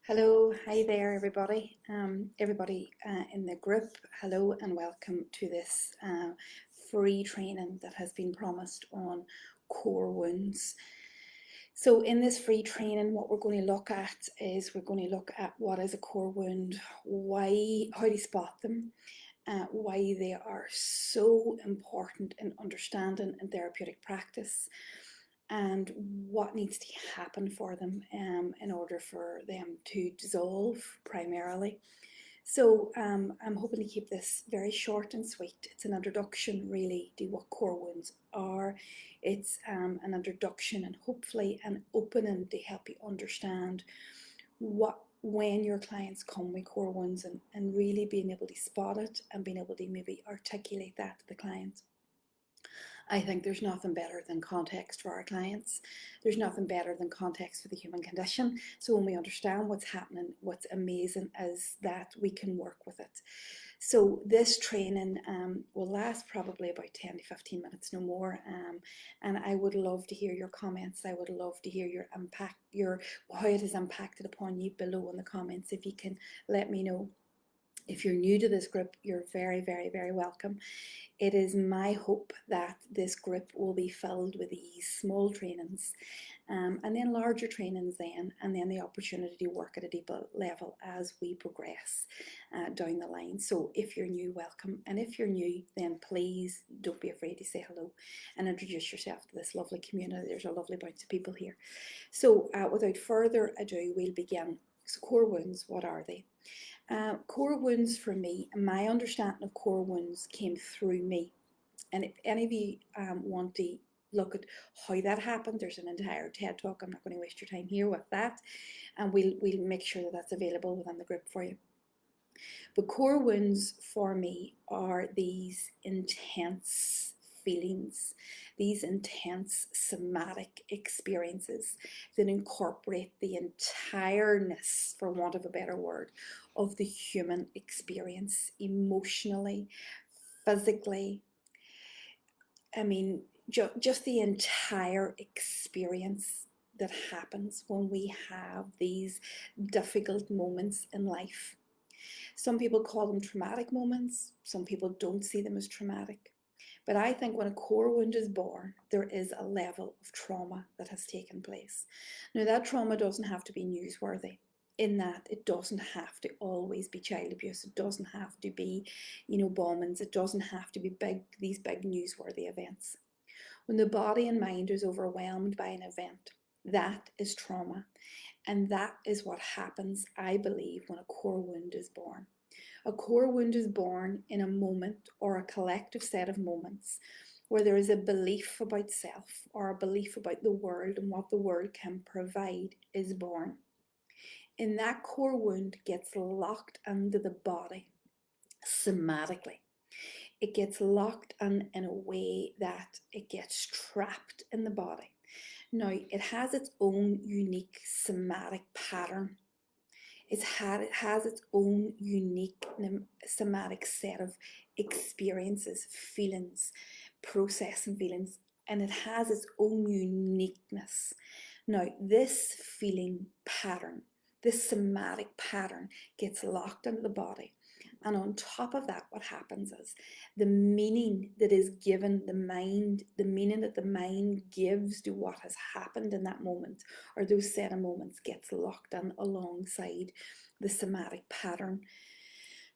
Hello, hi there, everybody. In the group, hello and welcome to this free training that has been promised on core wounds. So, in this free training, what we're going to look at is we're going to look at what is a core wound, how to spot them, why they are so important in understanding and therapeutic practice, and what needs to happen for them in order for them to dissolve primarily. So I'm hoping to keep this very short and sweet. It's an introduction really to what core wounds are. It's an introduction and hopefully an opening to help you understand what when your clients come with core wounds, and really being able to spot it and being able to maybe articulate that to the client. I think there's nothing better than context for our clients. There's nothing better than context for the human condition. So when we understand what's happening, what's amazing is that we can work with it. So this training will last probably about 10 to 15 minutes, no more. And I would love to hear your comments. I would love to hear your impact, how it has impacted upon you below in the comments. If you can let me know. If you're new to this group, you're very, very, very welcome. It is my hope that this group will be filled with these small trainings, and then larger trainings and then the opportunity to work at a deeper level as we progress down the line. So if you're new, welcome. And if you're new, then please don't be afraid to say hello and introduce yourself to this lovely community. There's a lovely bunch of people here. So without further ado, we'll begin. So core wounds, what are they? Core wounds for me, my understanding of core wounds came through me. And if any of you want to look at how that happened, there's an entire TED talk. I'm not going to waste your time here with that. And we'll make sure that that's available within the group for you. But core wounds for me are these intense feelings, these intense somatic experiences that incorporate the entireness, for want of a better word, of the human experience emotionally, physically. I mean, just the entire experience that happens when we have these difficult moments in life. Some people call them traumatic moments. Some people don't see them as traumatic. But I think when a core wound is born, there is a level of trauma that has taken place. Now, that trauma doesn't have to be newsworthy, in that it doesn't have to always be child abuse. It doesn't have to be, bombings. It doesn't have to be these big newsworthy events. When the body and mind is overwhelmed by an event, that is trauma. And that is what happens, I believe, when a core wound is born. A core wound is born in a moment or a collective set of moments where there is a belief about self or a belief about the world and what the world can provide is born. And that core wound gets locked into the body somatically. It gets locked in a way that it gets trapped in the body. Now, it has its own unique somatic pattern. It has its own unique somatic set of experiences, feelings, processing feelings, and it has its own uniqueness. Now, this feeling pattern, this somatic pattern gets locked into the body. And on top of that, what happens is the meaning that is given the mind, the meaning that the mind gives to what has happened in that moment or those set of moments gets locked in alongside the somatic pattern.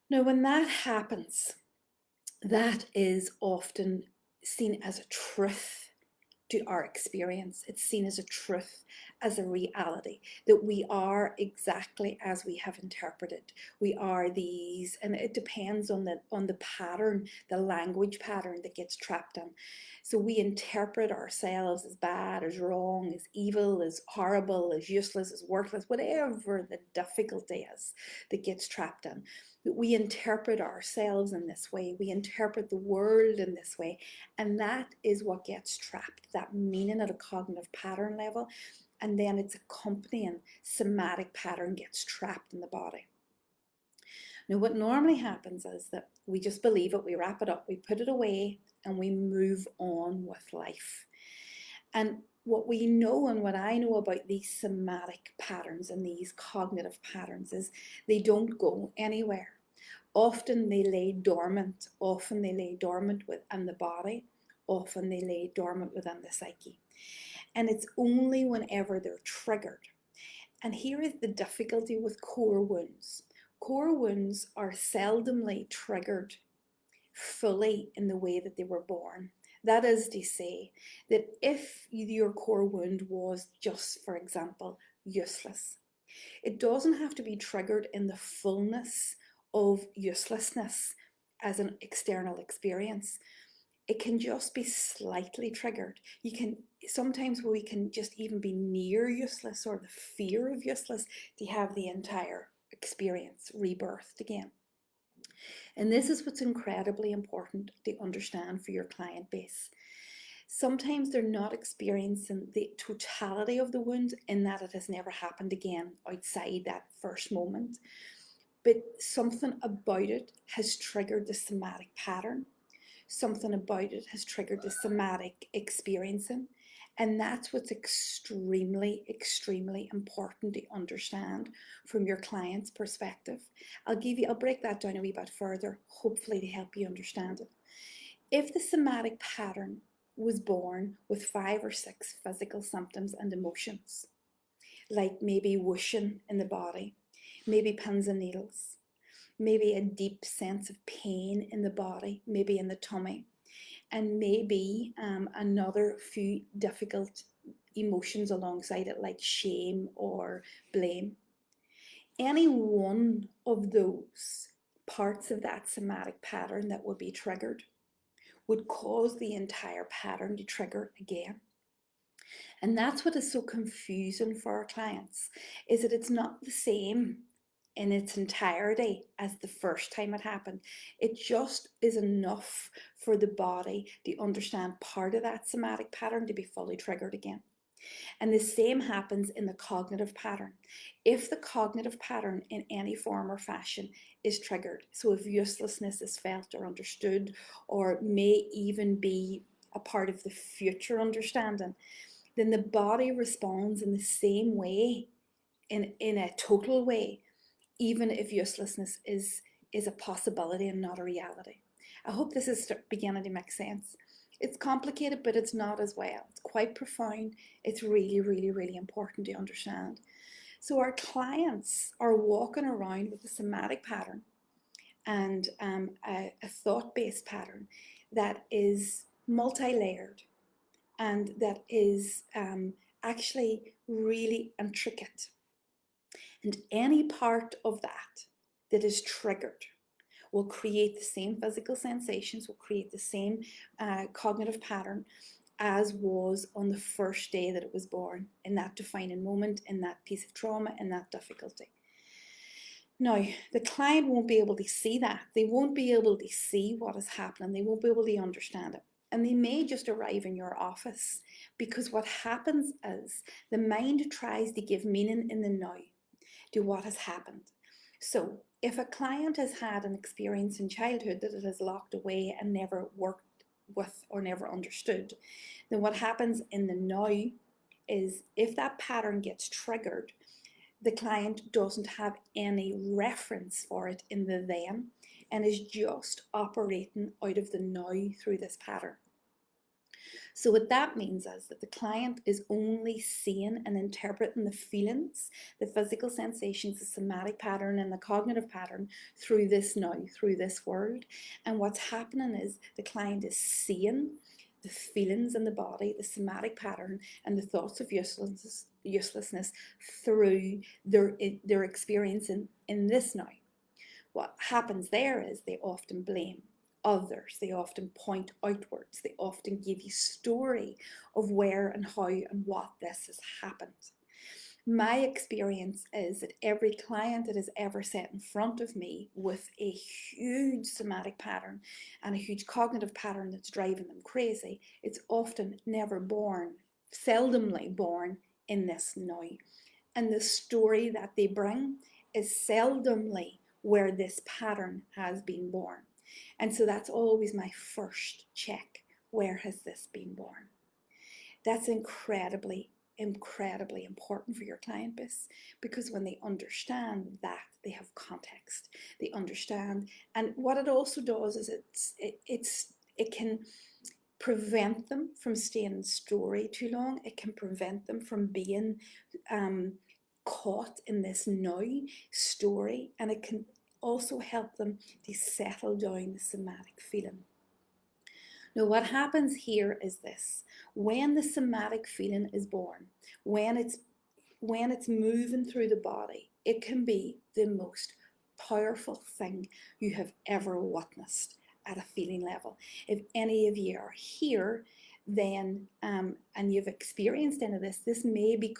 Now, when that happens, that is often seen as a truth to our experience. It's seen as a truth, as a reality, that we are exactly as we have interpreted. We are these, and it depends on the pattern, the language pattern that gets trapped in. So we interpret ourselves as bad, as wrong, as evil, as horrible, as useless, as worthless, whatever the difficulty is that gets trapped in. We interpret ourselves in this way. We interpret the world in this way. And that is what gets trapped, that meaning at a cognitive pattern level. And then its accompanying somatic pattern gets trapped in the body. Now, what normally happens is that we just believe it, we wrap it up, we put it away, and we move on with life. And what we know and what I know about these somatic patterns and these cognitive patterns is they don't go anywhere. Often they lay dormant. Often they lay dormant within the body. Often they lay dormant within the psyche. And it's only whenever they're triggered. And here is the difficulty with core wounds. Core wounds are seldomly triggered fully in the way that they were born. That is to say, that if your core wound was just, for example, useless, it doesn't have to be triggered in the fullness of uselessness as an external experience. It can just be slightly triggered. You can sometimes we can just even be near useless or the fear of useless to have the entire experience rebirthed again. And this is what's incredibly important to understand for your client base. Sometimes they're not experiencing the totality of the wound in that it has never happened again outside that first moment. But something about it has triggered the somatic pattern. Something about it has triggered the somatic experiencing. And that's what's extremely, extremely important to understand from your client's perspective. I'll break that down a wee bit further, hopefully to help you understand it. If the somatic pattern was born with 5 or 6 physical symptoms and emotions, like maybe whooshing in the body, maybe pins and needles, maybe a deep sense of pain in the body, maybe in the tummy, and maybe another few difficult emotions alongside it, like shame or blame. Any one of those parts of that somatic pattern that would be triggered would cause the entire pattern to trigger again. And that's what is so confusing for our clients, is that it's not the same in its entirety as the first time it happened. It just is enough for the body to understand part of that somatic pattern to be fully triggered again. And the same happens in the cognitive pattern. If the cognitive pattern in any form or fashion is triggered, so if uselessness is felt or understood, or may even be a part of the future understanding, then the body responds in the same way, in a total way, even if uselessness is a possibility and not a reality. I hope this is beginning to make sense. It's complicated, but it's not as well. It's quite profound. It's really, really, really important to understand. So our clients are walking around with a somatic pattern and a thought-based pattern that is multi-layered and that is actually really intricate. And any part of that that is triggered will create the same physical sensations, will create the same cognitive pattern as was on the first day that it was born, in that defining moment, in that piece of trauma, in that difficulty. Now, the client won't be able to see that. They won't be able to see what is happening. They won't be able to understand it. And they may just arrive in your office, because what happens is the mind tries to give meaning in the now to what has happened. So if a client has had an experience in childhood that it has locked away and never worked with or never understood, then what happens in the now is, if that pattern gets triggered, the client doesn't have any reference for it in the then and is just operating out of the now through this pattern. So what that means is that the client is only seeing and interpreting the feelings, the physical sensations, the somatic pattern and the cognitive pattern through this now, through this world. And what's happening is the client is seeing the feelings in the body, the somatic pattern and the thoughts of uselessness through their experience in this now. What happens there is they often blame others, they often point outwards, they often give you story of where and how and what this has happened. My experience is that every client that is ever set in front of me with a huge somatic pattern and a huge cognitive pattern that's driving them crazy, it's often never born, seldomly born in this now. And the story that they bring is seldomly where this pattern has been born. And so that's always my first check. Where has this been born? That's incredibly important for your client base, because when they understand that, they have context, they understand. And what it also does is it can prevent them from staying in story too long. It can prevent them from being um, caught in this now story, and it can also help them to settle down the somatic feeling. Now, what happens here is this: when the somatic feeling is born, when it's moving through the body, it can be the most powerful thing you have ever witnessed at a feeling level. If any of you are here, then and you've experienced any of this, this may be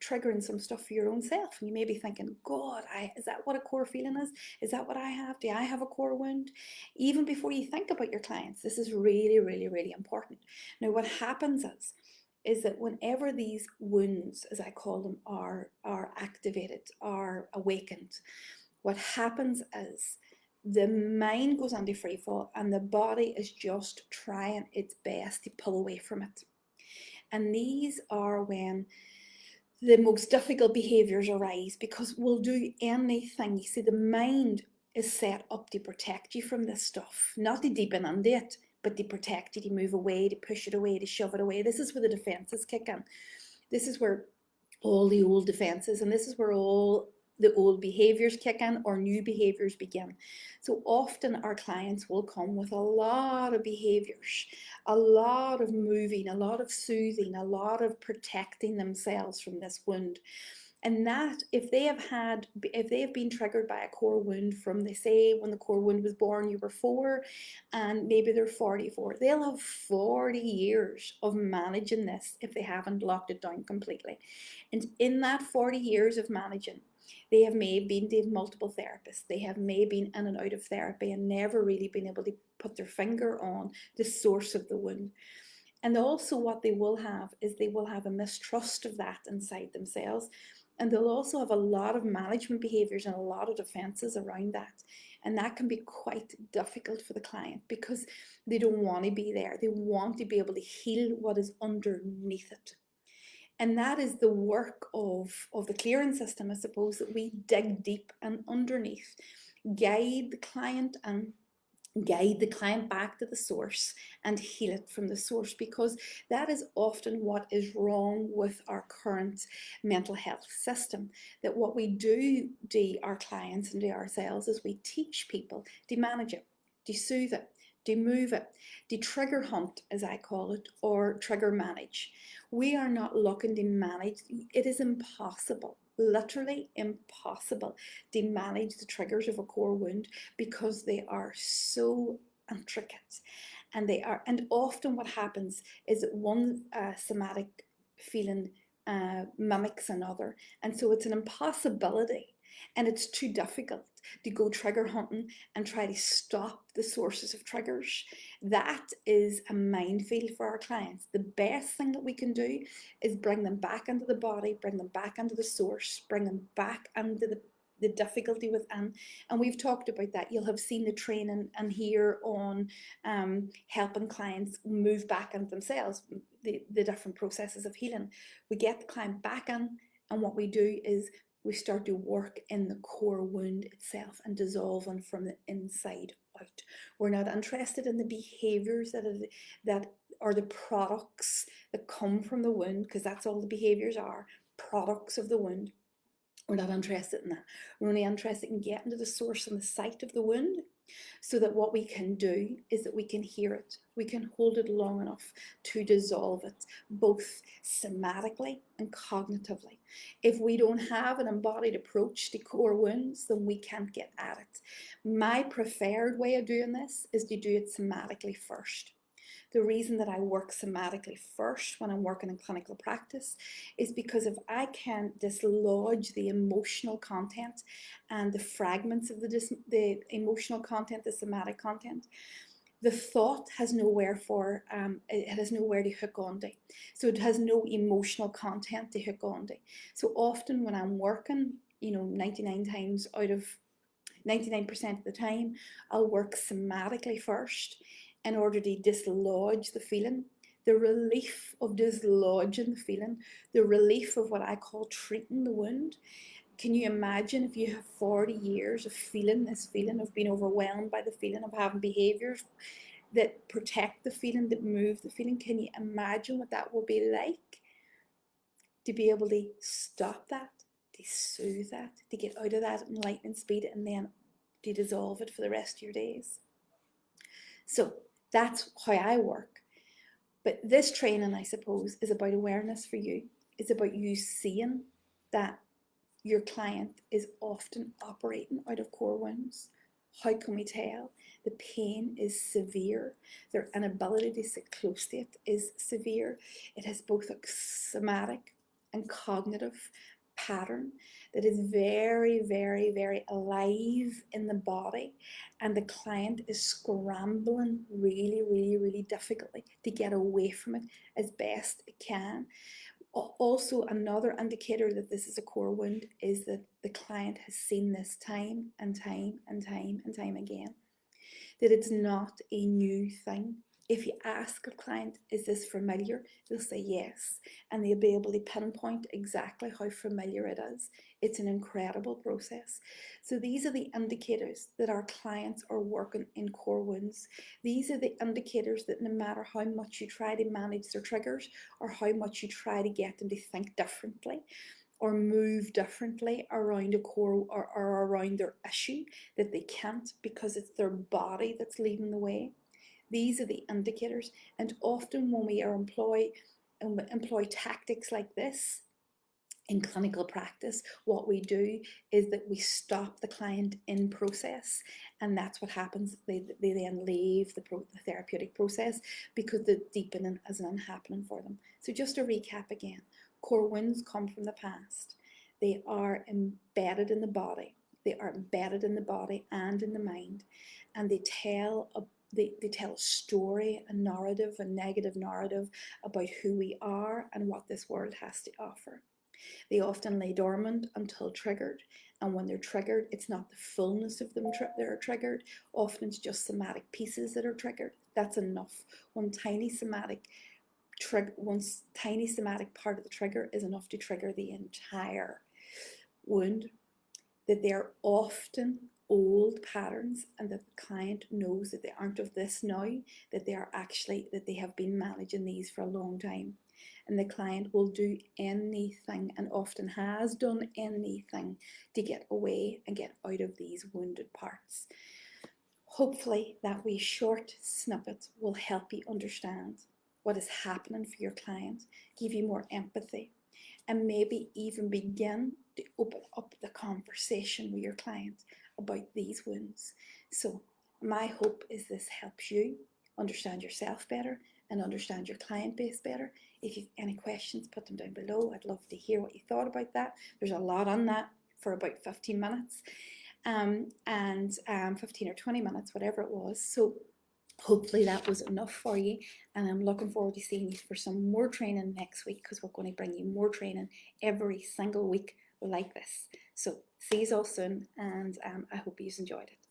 triggering some stuff for your own self. You may be thinking, God, is that what a core feeling is? Is that what I have? Do I have a core wound? Even before you think about your clients, this is really, really, really important. Now, what happens is that whenever these wounds, as I call them, are activated, are awakened, what happens is the mind goes into free fall and the body is just trying its best to pull away from it. And these are when the most difficult behaviours arise, because we'll do anything. You see, the mind is set up to protect you from this stuff, not to deepen into it, but to protect you, to move away, to push it away, to shove it away. This is where the defences kick in. This is where all the old defences, and this is where all the old behaviours kick in or new behaviours begin. So often our clients will come with a lot of behaviours, a lot of moving, a lot of soothing, a lot of protecting themselves from this wound. And that, if they have been triggered by a core wound from, they say, when the core wound was born, you were 4, and maybe they're 44, they'll have 40 years of managing this if they haven't locked it down completely. And in that 40 years of managing, they have maybe been to multiple therapists. They have maybe been in and out of therapy and never really been able to put their finger on the source of the wound. And also what they will have is they will have a mistrust of that inside themselves. And they'll also have a lot of management behaviours and a lot of defences around that. And that can be quite difficult for the client, because they don't want to be there. They want to be able to heal what is underneath it. And that is the work of the clearing system, I suppose, that we dig deep and underneath, guide the client back to the source and heal it from the source, because that is often what is wrong with our current mental health system. That what we do to our clients and to ourselves is we teach people to manage it, to soothe it, to move it, to trigger hunt, as I call it, or trigger manage. We are not looking to manage. It is impossible, literally impossible, to manage the triggers of a core wound, because they are so intricate. And often what happens is that one somatic feeling mimics another. And so it's an impossibility, and it's too difficult to go trigger hunting and try to stop the sources of triggers. That is a minefield for our clients. The best thing that we can do is bring them back into the body, bring them back into the source, bring them back into the difficulty within. And we've talked about that. You'll have seen the training and here on helping clients move back into themselves, the different processes of healing. We get the client back in, and what we do is we start to work in the core wound itself and dissolving from the inside out. We're not interested in the behaviours that are the products that come from the wound, because that's all the behaviours are, products of the wound. We're not interested in that. We're only interested in getting to the source and the site of the wound, so that what we can do is that we can hear it. We can hold it long enough to dissolve it, both somatically and cognitively. If we don't have an embodied approach to core wounds, then we can't get at it. My preferred way of doing this is to do it somatically first. The reason that I work somatically first when I'm working in clinical practice is because if I can dislodge the emotional content and the fragments of the emotional content, the somatic content, the thought has nowhere it has nowhere to hook onto. So it has no emotional content to hook onto. So often when I'm working, 99% of the time, I'll work somatically first. in order to dislodge the feeling, the relief of dislodging the feeling, the relief of what I call treating the wound. Can you imagine if you have 40 years of feeling this feeling, of being overwhelmed by the feeling, of having behaviors that protect the feeling, that move the feeling? Can you imagine what that will be like? To be able to stop that, to soothe that, to get out of that in lightning speed, and then to dissolve it for the rest of your days. So that's how I work. But this training, I suppose, is about awareness for you. It's about you seeing that your client is often operating out of core wounds. How can we tell? The pain is severe. Their inability to sit close to it is severe. It has both a somatic and cognitive pattern that is very, very, very alive in the body, and the client is scrambling really, really, really difficultly to get away from it as best it can. Also, another indicator that this is a core wound is that the client has seen this time and time and time and time again, that it's not a new thing. If you ask a client, is this familiar? They'll say yes, and they'll be able to pinpoint exactly how familiar it is. It's an incredible process. So these are the indicators that our clients are working in core wounds. These are the indicators that no matter how much you try to manage their triggers, or how much you try to get them to think differently, or move differently around a core, or around their issue, that they can't, because it's their body that's leading the way. These are the indicators. And often when we are employ tactics like this in clinical practice, what we do is that we stop the client in process, and that's what happens. They then leave the therapeutic process because the deepening isn't happening for them. So just to recap again, core wounds come from the past. They are embedded in the body. They are embedded in the body and in the mind, and they tell a story, a narrative, a negative narrative about who we are and what this world has to offer. They often lay dormant until triggered, and when they're triggered, it's not the fullness of them that are triggered. Often it's just somatic pieces that are triggered. That's enough. One tiny somatic part of the trigger is enough to trigger the entire wound. That they're often old patterns, and that the client knows that they aren't of this now, that they have been managing these for a long time. And the client will do anything, and often has done anything, to get away and get out of these wounded parts. Hopefully that wee short snippet will help you understand what is happening for your client, give you more empathy, and maybe even begin to open up the conversation with your client about these wounds. So my hope is this helps you understand yourself better and understand your client base better. If you've any questions, put them down below. I'd love to hear what you thought about that. There's a lot on that for about 15 minutes, and 15 or 20 minutes, whatever it was. So hopefully that was enough for you, and I'm looking forward to seeing you for some more training next week, because we're going to bring you more training every single week like this. So see you all soon, and I hope you enjoyed it.